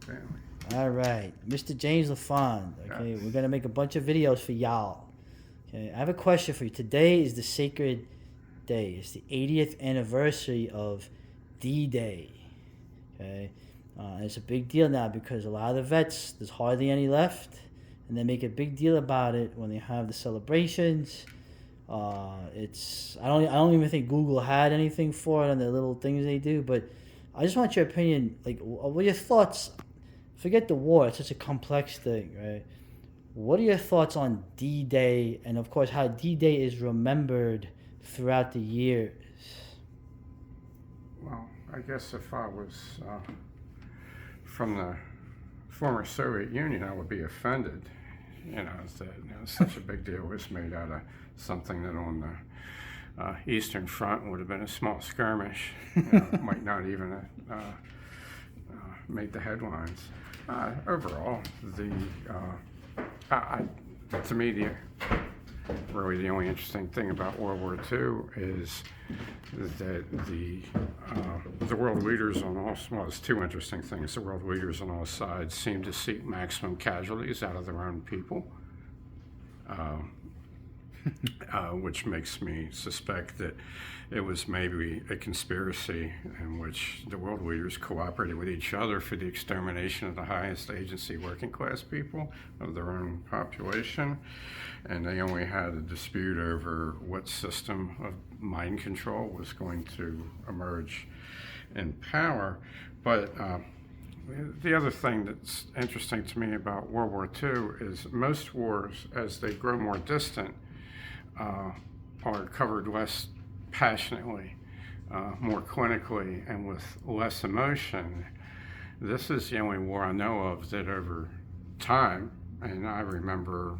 family. All right, Mr. James LaFond. Okay, Yes. we're gonna make a bunch of videos for y'all. Okay, I have a question for you. Today is the sacred day. It's the 80th anniversary of D-Day. Okay, and it's a big deal now because a lot of the vets, there's hardly any left, and they make a big deal about it when they have the celebrations. I don't even think Google had anything for it on the little things they do, but I just want your opinion. Like, what are your thoughts? Forget the war; it's such a complex thing, right? What are your thoughts on D-Day, and of course how D-Day is remembered throughout the years? Well, I guess if I was from the former Soviet Union, I would be offended. That such a big deal was made out of something that on the Eastern Front would have been a small skirmish. Might not even have made the headlines. Overall, to me, really the only interesting thing about World War II is that the world leaders on all, well, there's two interesting things. The world leaders on all sides seem to seek maximum casualties out of their own people, which makes me suspect that it was maybe a conspiracy in which the world leaders cooperated with each other for the extermination of the highest agency working class people of their own population. And they only had a dispute over what system of mind control was going to emerge in power. But the other thing that's interesting to me about World War II is most wars, as they grow more distant, are covered less passionately, more clinically, and with less emotion. This is the only war I know of that over time, and I remember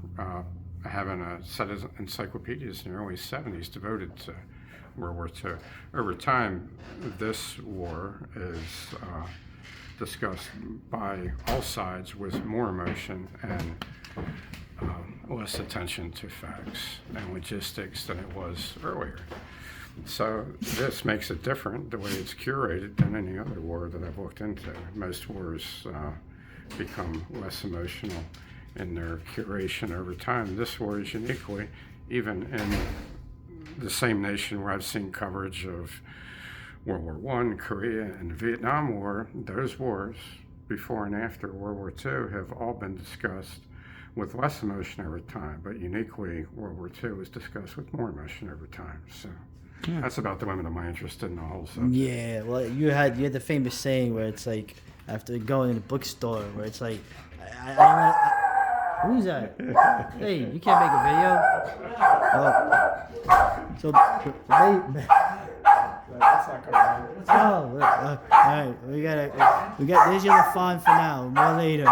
having a set of encyclopedias in the early 70s devoted to World War II. Over time, this war is discussed by all sides with more emotion and less attention to facts and logistics than it was earlier. So this makes it different, the way it's curated, than any other war that I've looked into. Most wars become less emotional in their curation over time. This war is uniquely, even in the same nation where I've seen coverage of World War I, Korea, and the Vietnam War, those wars, before and after World War II, have all been discussed with less emotion over time, but uniquely, World War II was discussed with more emotion over time. So that's about the limit of my interest in the whole subject. Yeah, well, you had the famous saying where it's like, after going in a bookstore, where it's like, who's that? Hey, you can't make a video. So That's not gonna all right, we got. There's your LaFond for now. More later.